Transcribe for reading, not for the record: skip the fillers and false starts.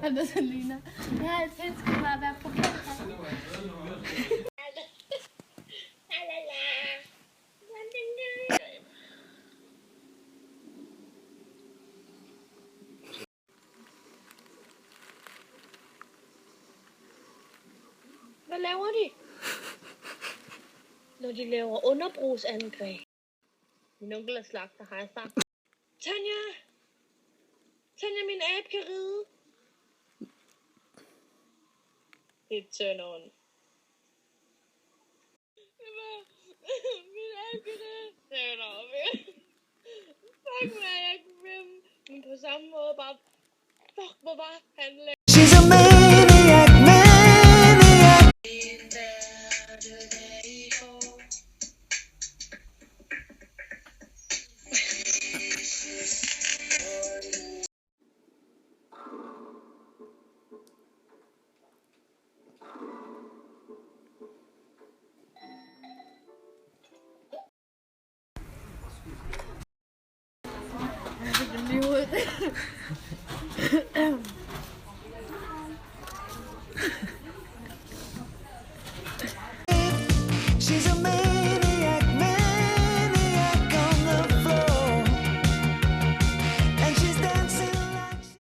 Selina. Jeg elsker bare at være på plads. Hvad laver de? Når de laver underbrugsangreb. Min onkel er slagter, har jeg sagt. Tanja! Tanja, min abe kan ride. Det er turn on. Min abe kan ride. Turn on. Fuck mig, jeg kunne film. Men på samme måde bare... Fuck, hvor var han lavet. She's a maniac, maniac. Jeg fik det lige ud.